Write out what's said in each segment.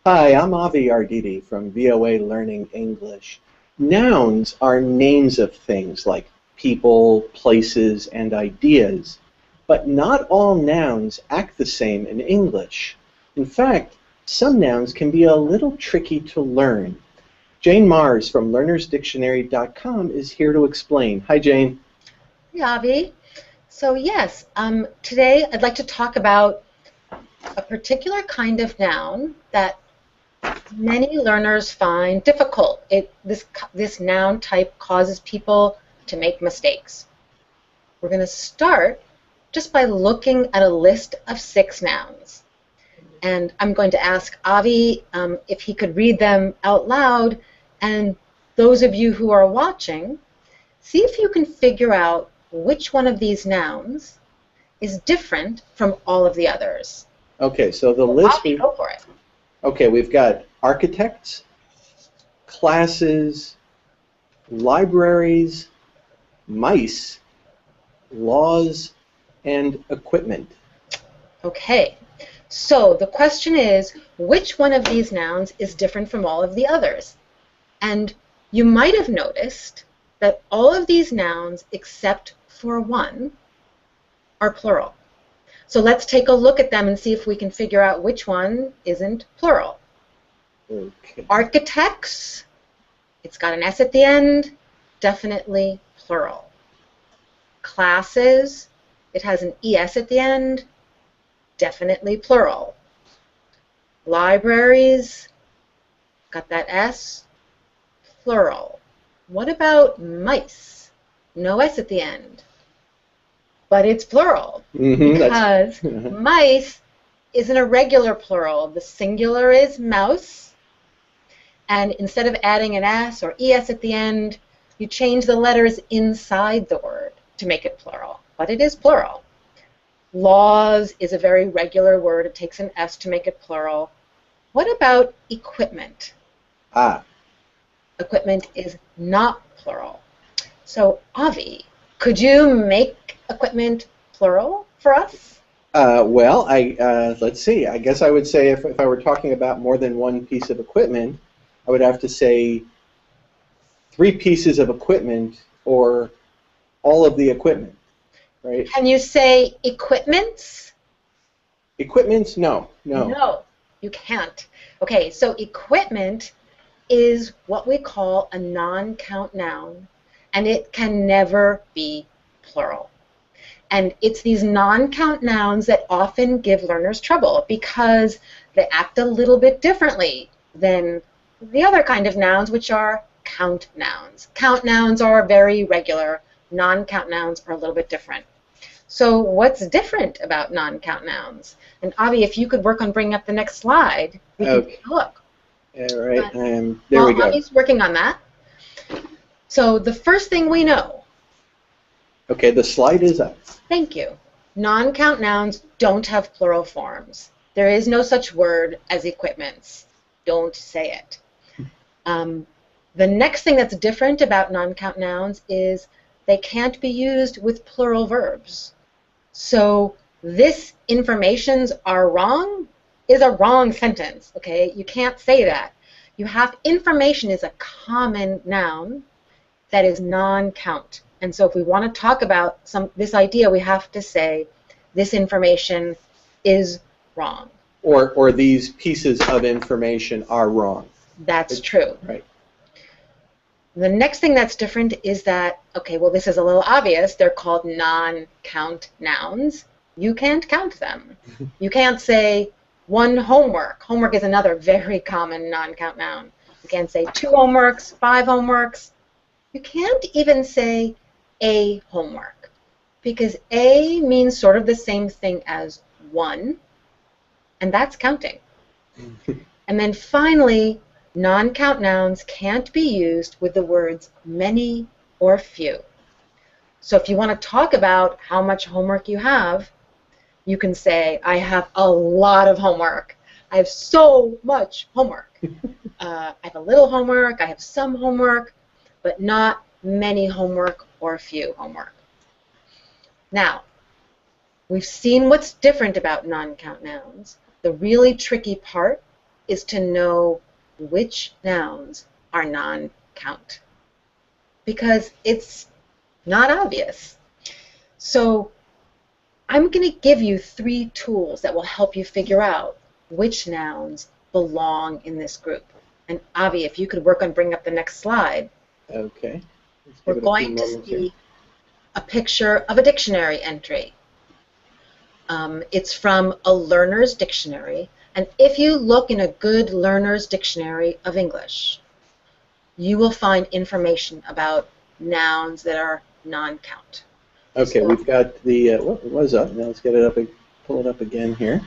Hi, I'm Avi Arditi from VOA Learning English. Nouns are names of things like people, places, and ideas, but not all nouns act the same in English. In fact, some nouns can be a little tricky to learn. Jane Mairs from learnersdictionary.com is here to explain. Hi, Jane. Hey, Avi. So yes, today I'd like to talk about a particular kind of noun that many learners find difficult. This noun type causes people to make mistakes. We're going to start just by looking at a list of 6 nouns. And I'm going to ask Avi if he could read them out loud, and those of you who are watching, see if you can figure out which one of these nouns is different from all of the others. Okay, so the list. Avi, go for it. Okay, we've got architects, classes, libraries, mice, laws, and equipment. Okay, so the question is, which one of these nouns is different from all of the others? And you might have noticed that all of these nouns, except for one, are plural. So let's take a look at them and see if we can figure out which one isn't plural. Okay. Architects, it's got an S at the end, definitely plural. Classes, it has an ES at the end, definitely plural. Libraries, got that S, plural. What about mice? No S at the end, but it's plural because mice is an irregular plural. The singular is mouse, and instead of adding an S or ES at the end, you change the letters inside the word to make it plural, but it is plural. Laws is a very regular word. It takes an S to make it plural. What about equipment? Equipment is not plural. So, Avi, could you make equipment plural for us? Let's see. I guess I would say if I were talking about more than one piece of equipment, I would have to say 3 pieces of equipment or all of the equipment, right? Can you say equipments? Equipments? No. No, you can't. Okay, so equipment is what we call a non-count noun, and it can never be plural. And it's these non-count nouns that often give learners trouble because they act a little bit differently than the other kind of nouns, which are count nouns. Count nouns are very regular. Non-count nouns are a little bit different. So what's different about non-count nouns? And Avi, if you could work on bringing up the next slide, we can take a look. All right, there we go. Avi's working on that. So the first thing we know. Okay, the slide is up. Thank you. Non-count nouns don't have plural forms. There is no such word as equipments. Don't say it. The next thing that's different about non-count nouns is they can't be used with plural verbs. So this informations are wrong is a wrong sentence, okay? You can't say that. Information is a common noun that is non-count. And so if we want to talk about this idea, we have to say this information is wrong. Or these pieces of information are wrong. That's true. Right. The next thing that's different is that, okay, well, this is a little obvious. They're called non-count nouns. You can't count them. You can't say one homework. Homework is another very common non-count noun. You can't say 2 homeworks, 5 homeworks. You can't even say a homework because a means sort of the same thing as 1, and that's counting. And then finally, non-count nouns can't be used with the words many or few. So if you want to talk about how much homework you have, you can say, I have a lot of homework. I have so much homework. I have a little homework, I have some homework, but not many homework or few homework. Now, we've seen what's different about non-count nouns. The really tricky part is to know which nouns are non-count, because it's not obvious. So I'm going to give you 3 tools that will help you figure out which nouns belong in this group. And Avi, if you could work on bringing up the next slide. Okay. We're going to see a picture of a dictionary entry. It's from a learner's dictionary. And if you look in a good learner's dictionary of English, you will find information about nouns that are non-count. Okay, so we've got the, what was up? Now let's get it up, pull it up again here.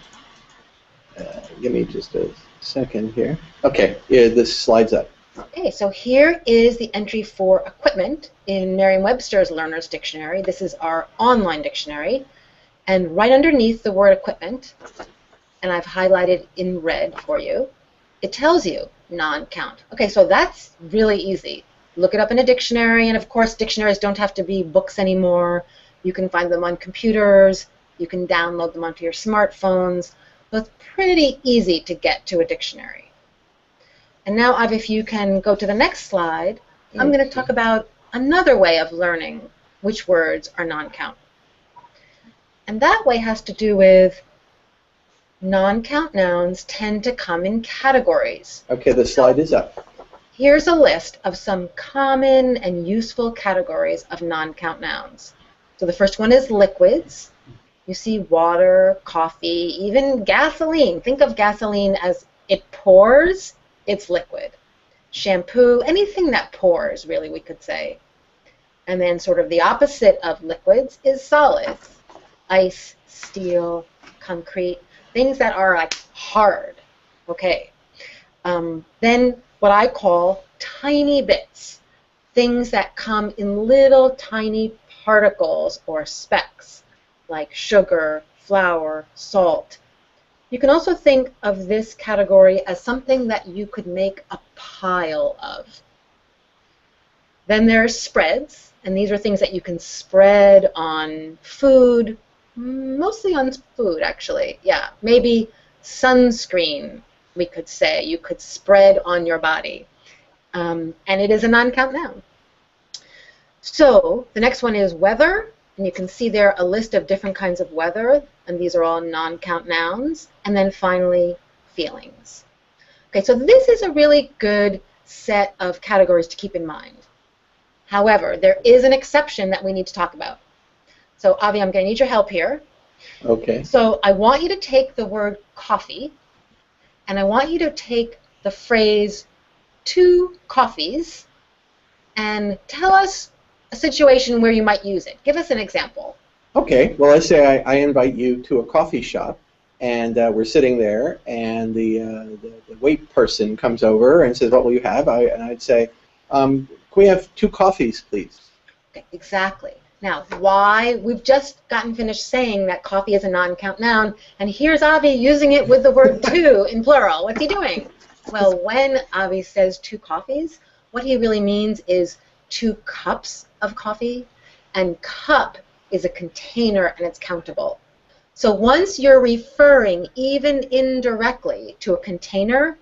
Give me just a second here. Okay, yeah, this slides up. Okay, so here is the entry for equipment in Merriam-Webster's Learner's Dictionary. This is our online dictionary. And right underneath the word equipment, and I've highlighted in red for you, it tells you non-count. Okay, so that's really easy. Look it up in a dictionary, and of course dictionaries don't have to be books anymore. You can find them on computers. You can download them onto your smartphones. So it's pretty easy to get to a dictionary. And now, Avi, if you can go to the next slide, I'm going to talk about another way of learning which words are non-count. And that way has to do with non-count nouns tend to come in categories. Okay, the slide is up. Here's a list of some common and useful categories of non-count nouns. So the first one is liquids. You see water, coffee, even gasoline. Think of gasoline as it pours, it's liquid. Shampoo, anything that pours, really, we could say. And then sort of the opposite of liquids is solids. Ice, steel, concrete, things that are like hard. Okay. Then what I call tiny bits, things that come in little tiny particles or specks, like sugar, flour, salt. You can also think of this category as something that you could make a pile of. Then there's spreads, and these are things that you can spread on food, mostly on food, actually. Yeah, maybe sunscreen, we could say. You could spread on your body. And it is a non-count noun. So the next one is weather. And you can see there a list of different kinds of weather, and these are all non-count nouns. And then finally, feelings. Okay, so this is a really good set of categories to keep in mind. However, there is an exception that we need to talk about. So, Avi, I'm going to need your help here. Okay. So I want you to take the word coffee, and I want you to take the phrase 2 coffees, and tell us a situation where you might use it. Give us an example. Okay, well, let's say I invite you to a coffee shop, and we're sitting there, and the wait person comes over and says, what will you have? And I'd say, can we have 2 coffees, please? Okay, exactly. Now, why? We've just gotten finished saying that coffee is a non-count noun, and here's Avi using it with the word 2 in plural. What's he doing? Well, when Avi says 2 coffees, what he really means is 2 cups of coffee, and cup is a container and it's countable. So once you're referring even indirectly to a container,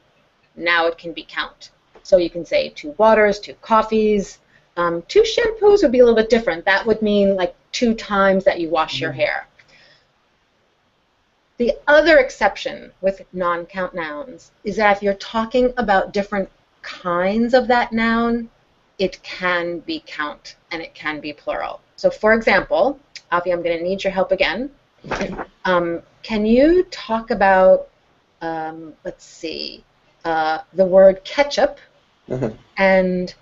now it can be count. So you can say 2 waters, 2 coffees, 2 shampoos would be a little bit different. That would mean like 2 times that you wash your hair. The other exception with non-count nouns is that if you're talking about different kinds of that noun, it can be count and it can be plural. So for example, Avi, I'm going to need your help again. Can you talk about, let's see, the word ketchup and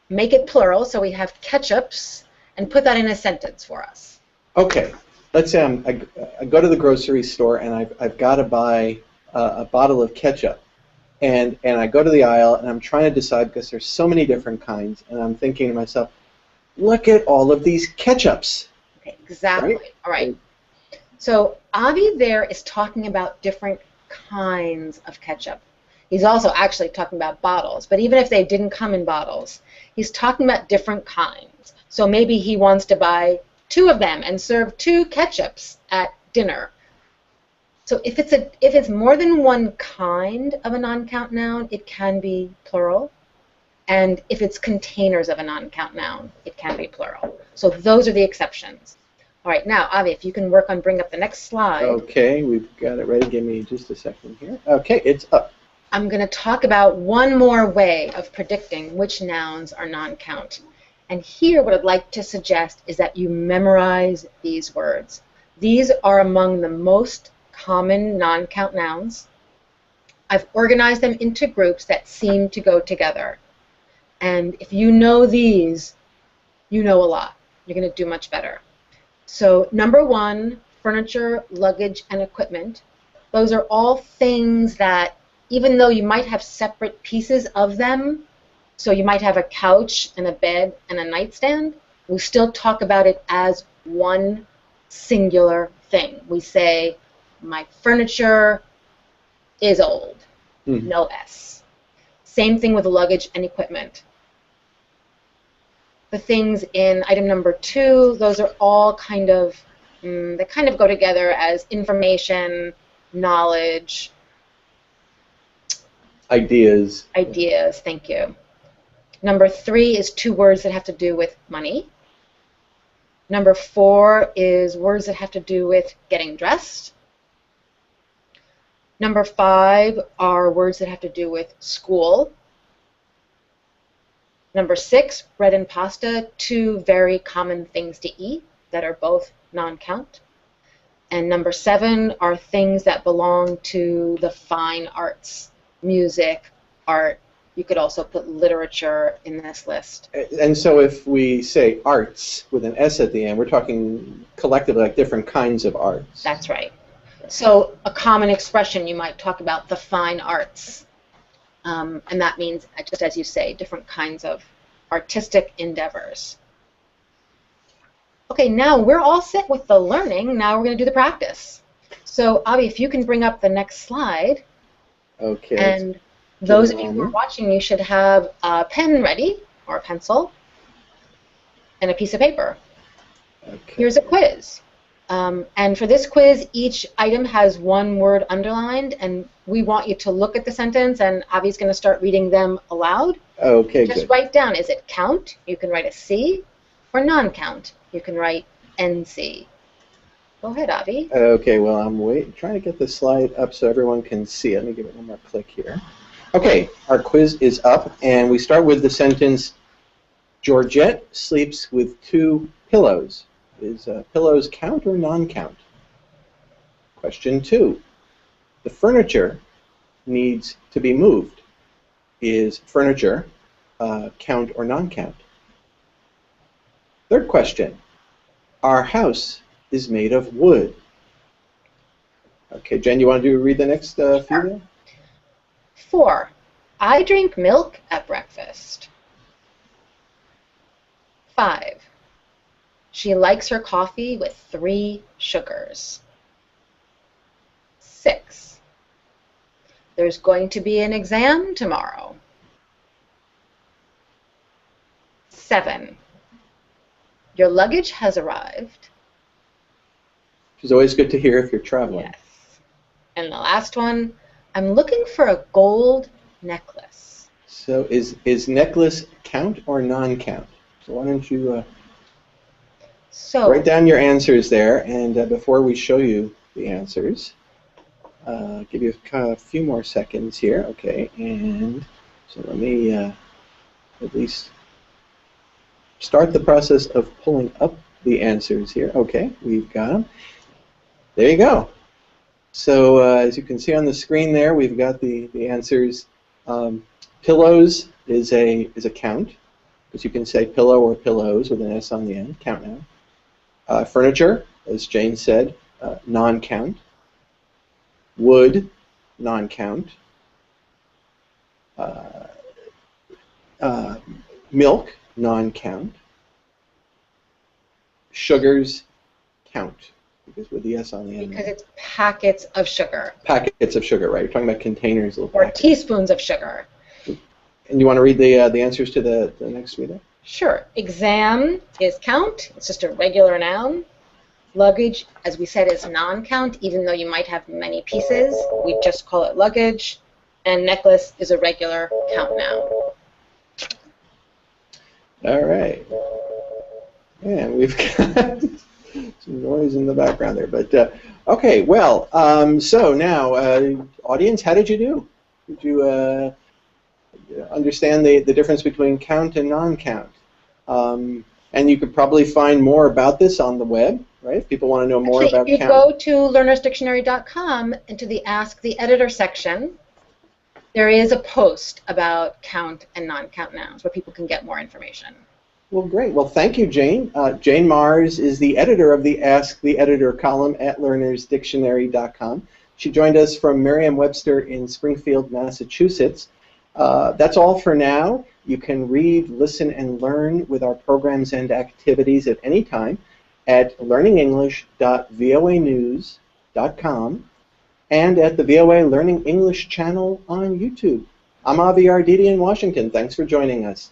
make it plural, so we have ketchups, and put that in a sentence for us. Okay. Let's say I go to the grocery store and I've got to buy a bottle of ketchup. And I go to the aisle and I'm trying to decide because there's so many different kinds, and I'm thinking to myself, look at all of these ketchups. Okay, exactly. Right? All right. So Avi there is talking about different kinds of ketchup. He's also actually talking about bottles, but even if they didn't come in bottles, he's talking about different kinds. So maybe he wants to buy 2 of them and serve 2 ketchups at dinner. So if it's more than one kind of a non-count noun, it can be plural. And if it's containers of a non-count noun, it can be plural. So those are the exceptions. All right, now, Avi, if you can work on bring up the next slide. Okay, we've got it ready. Give me just a second here. Okay, it's up. I'm going to talk about one more way of predicting which nouns are non-count. And here what I'd like to suggest is that you memorize these words. These are among the most common non-count nouns. I've organized them into groups that seem to go together. And if you know these, you know a lot. You're going to do much better. So number one, furniture, luggage, and equipment. Those are all things that, even though you might have separate pieces of them, so you might have a couch and a bed and a nightstand, we still talk about it as one singular thing. We say, my furniture is old. No S. Same thing with luggage and equipment. The things in item number 2, those are all kind of, they kind of go together as information, knowledge. Ideas. Ideas, thank you. Number 3 is 2 words that have to do with money. Number 4 is words that have to do with getting dressed. Number 5 are words that have to do with school. Number 6, bread and pasta, 2 very common things to eat that are both non-count. And number 7 are things that belong to the fine arts, music, art. You could also put literature in this list. And so if we say arts with an S at the end, we're talking collectively like different kinds of arts. That's right. So a common expression, you might talk about the fine arts. And that means, just as you say, different kinds of artistic endeavors. Okay, now we're all set with the learning. Now we're going to do the practice. So, Avi, if you can bring up the next slide. Okay. And those of you who are watching, you should have a pen ready, or a pencil, and a piece of paper. Okay. Here's a quiz. And for this quiz, each item has one word underlined, and we want you to look at the sentence, and Avi's going to start reading them aloud. Okay, Just good. write down, is it count? You can write a C, or non-count. You can write NC. Go ahead, Avi. Okay, well, I'm trying to get the slide up so everyone can see it. Let me give it one more click here. Okay, our quiz is up, and we start with the sentence, Georgette sleeps with 2 pillows. Is pillows count or non-count? Question 2. The furniture needs to be moved. Is furniture count or non-count? Third question. Our house is made of wood. Okay, Jen, you want to read the next few there? 4. I drink milk at breakfast. 5. She likes her coffee with 3 sugars. 6. There's going to be an exam tomorrow. 7. Your luggage has arrived. Which is always good to hear if you're traveling. Yes. And the last one, I'm looking for a gold necklace. So is necklace count or non-count? So why don't you write down your answers there, and before we show you the answers, give you a few more seconds here. Okay, and so let me at least start the process of pulling up the answers here. Okay, we've got them. There you go. So as you can see on the screen there, we've got the answers. Pillows is a count, because you can say pillow or pillows with an S on the end. Count now. Furniture, as Jane said, non-count. Wood, non-count. Milk, non-count. Sugars, count, because with the S on the end. Because it's packets of sugar. Packets of sugar, right? You're talking about containers. Little Or packets. teaspoons of sugar. And you want to read the answers to the next reader? Sure. Exam is count. It's just a regular noun. Luggage, as we said, is non-count, even though you might have many pieces. We just call it luggage. And necklace is a regular count noun. All right. And we've got some noise in the background there, but okay. Well, so now, audience, how did you do? Did you understand the difference between count and non-count? And you could probably find more about this on the web, right? If people want to know more about count. If you go to learnersdictionary.com into the Ask the Editor section, there is a post about count and non-count nouns where people can get more information. Well, great. Well, thank you, Jane. Jane Mairs is the editor of the Ask the Editor column at learnersdictionary.com. She joined us from Merriam-Webster in Springfield, Massachusetts. That's all for now. You can read, listen, and learn with our programs and activities at any time at learningenglish.voanews.com and at the VOA Learning English channel on YouTube. I'm Avi Arditi in Washington. Thanks for joining us.